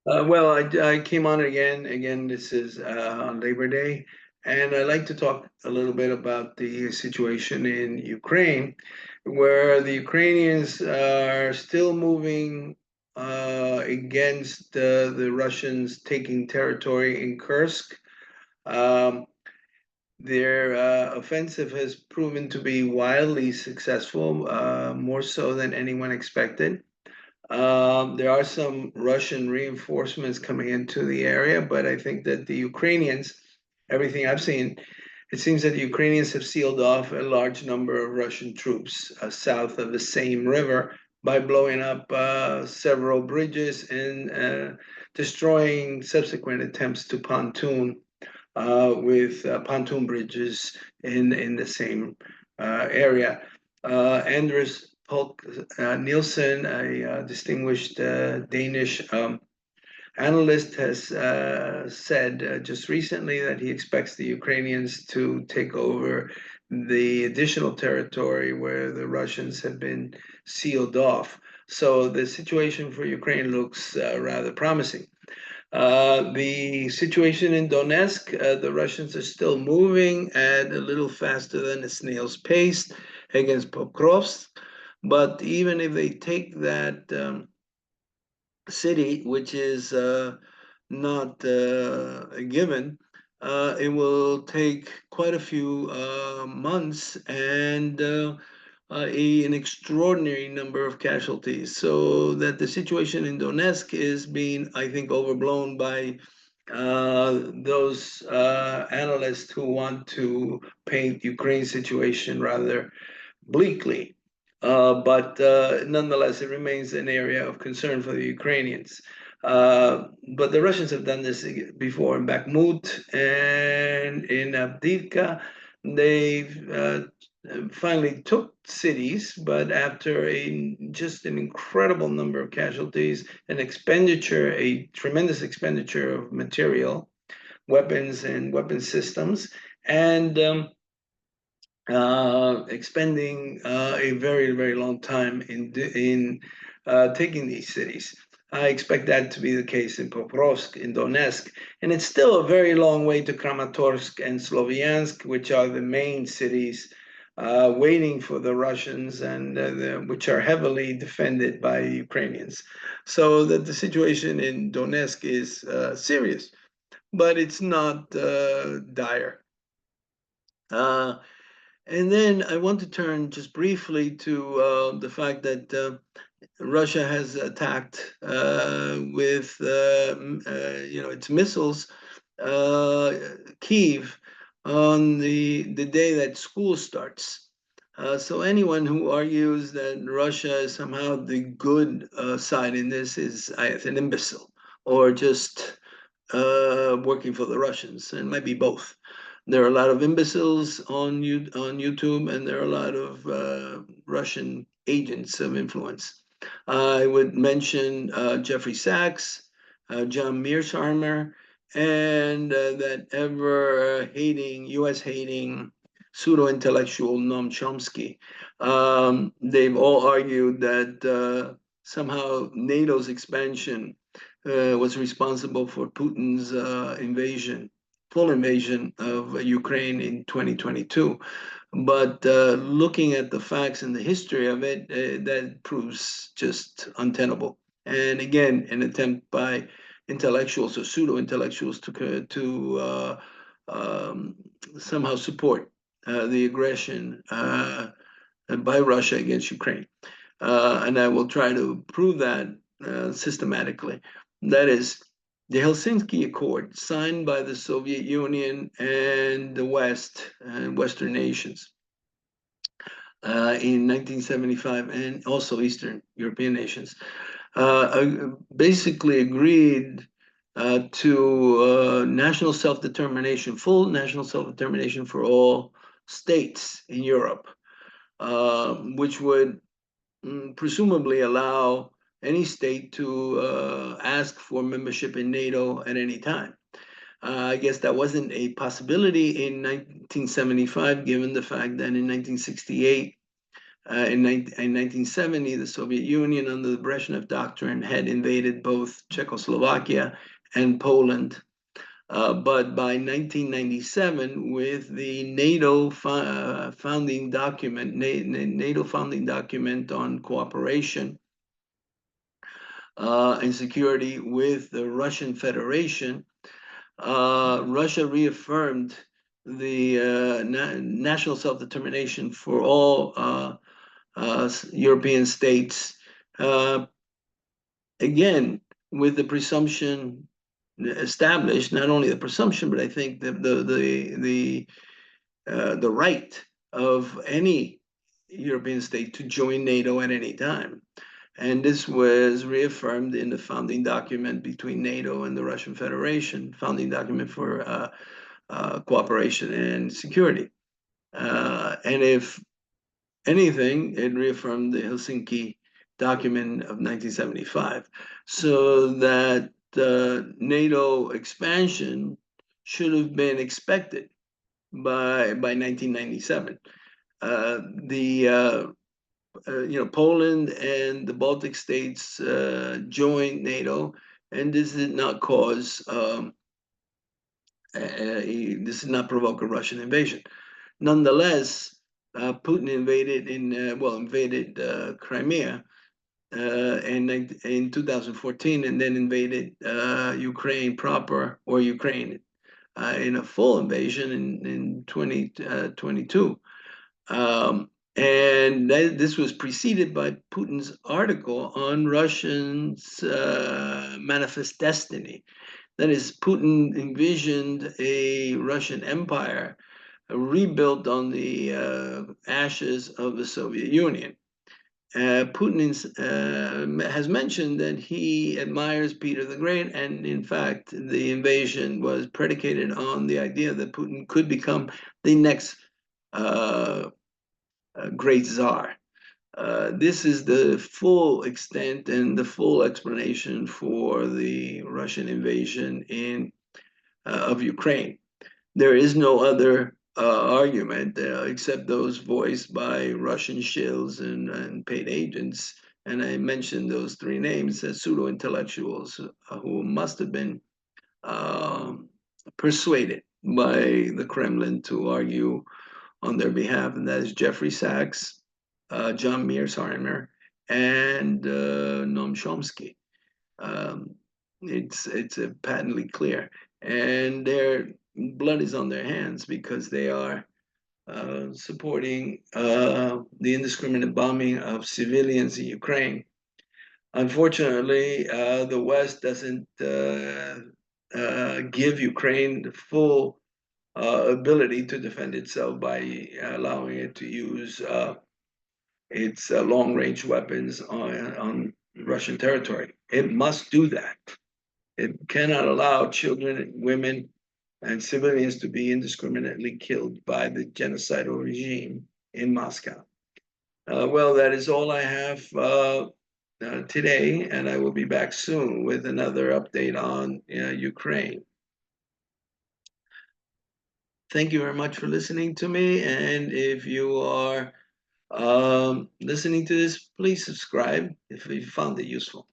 Well, I came on again. Again, this is on Labor Day, and I'd like to talk a little bit about the situation in Ukraine, where the Ukrainians are still moving against the Russians taking territory in Kursk. Um, their offensive has proven to be wildly successful, more so than anyone expected. There are some Russian reinforcements coming into the area, but I think that the Ukrainians, everything I've seen, it seems that the Ukrainians have sealed off a large number of Russian troops south of the same river by blowing up several bridges and destroying subsequent attempts to pontoon with pontoon bridges in the same area. Anders Polk Nielsen, a distinguished Danish analyst, has said just recently that he expects the Ukrainians to take over the additional territory where the Russians have been sealed off. So the situation for Ukraine looks rather promising. The situation in Donetsk, the Russians are still moving at a little faster than a snail's pace against Pokrovsk. But even if they take that city, which is not a given, it will take quite a few months and an extraordinary number of casualties. So that the situation in Donetsk is being, I think, overblown by those analysts who want to paint Ukraine's situation rather bleakly. But nonetheless, it remains an area of concern for the Ukrainians. But the Russians have done this before in Bakhmut and in Avdiivka. They've finally took cities, but after just an incredible number of casualties, an expenditure, a tremendous expenditure of material, weapons and weapon systems, and expending a very, very long time in taking these cities. I expect that to be the case in Pokrovsk, in Donetsk, and it's still a very long way to Kramatorsk and Sloviansk, which are the main cities waiting for the Russians and which are heavily defended by Ukrainians. So that the situation in Donetsk is serious, but it's not dire. Uh, and then I want to turn just briefly to the fact that Russia has attacked with its missiles uh, Kiev on the day that school starts. So anyone who argues that Russia is somehow the good side in this is an imbecile or just working for the Russians, and it might be both. There are a lot of imbeciles on YouTube, and there are a lot of Russian agents of influence. I would mention Jeffrey Sachs, John Mearsheimer, and that ever hating, US hating pseudo intellectual Noam Chomsky. They've all argued that somehow NATO's expansion was responsible for Putin's full invasion of Ukraine in 2022. But looking at the facts and the history of it, that proves just untenable. And again, an attempt by intellectuals or pseudo intellectuals to somehow support the aggression by Russia against Ukraine. And I will try to prove that systematically. That is, the Helsinki Accord, signed by the Soviet Union and the West and Western nations in 1975, and also Eastern European nations, basically agreed to national self-determination, full national self-determination for all states in Europe, which would presumably allow any state to ask for membership in NATO at any time. I guess that wasn't a possibility in 1975, given the fact that in 1968, In 1970, the Soviet Union, under the Brezhnev Doctrine, had invaded both Czechoslovakia and Poland. But by 1997, with the NATO founding document, NATO founding document on cooperation and security with the Russian Federation, Russia reaffirmed the national self-determination for all European states, again, with the presumption established, not only the presumption, but I think the right of any European state to join NATO at any time. And this was reaffirmed in the founding document between NATO and the Russian Federation, founding document for cooperation and security. And if anything, it reaffirmed the Helsinki document of 1975, so that NATO expansion should have been expected by 1997. Poland and the Baltic states joined NATO, and this did not cause this did not provoke a Russian invasion. Nonetheless, Putin invaded Crimea in 2014, and then invaded Ukraine proper, or Ukraine in a full invasion in 2022. And this was preceded by Putin's article on Russians' manifest destiny. That is, Putin envisioned a Russian empire rebuilt on the ashes of the Soviet Union. Putin has mentioned that he admires Peter the Great, and in fact, the invasion was predicated on the idea that Putin could become the next great czar. This is the full extent and the full explanation for the Russian invasion of Ukraine. There is no other argument except those voiced by Russian shills and paid agents. And I mentioned those three names as pseudo-intellectuals who must have been persuaded by the Kremlin to argue on their behalf, and that is Jeffrey Sachs, John Mearsheimer, and Noam Chomsky. It's patently clear, and their blood is on their hands because they are supporting the indiscriminate bombing of civilians in Ukraine. Unfortunately, the West doesn't give Ukraine the full ability to defend itself by allowing it to use its long-range weapons on Russian territory. It must do that. It cannot allow children, women, and civilians to be indiscriminately killed by the genocidal regime in Moscow. Well, that is all I have today, and I will be back soon with another update on Ukraine. Thank you very much for listening to me, and if you are listening to this, please subscribe if you found it useful.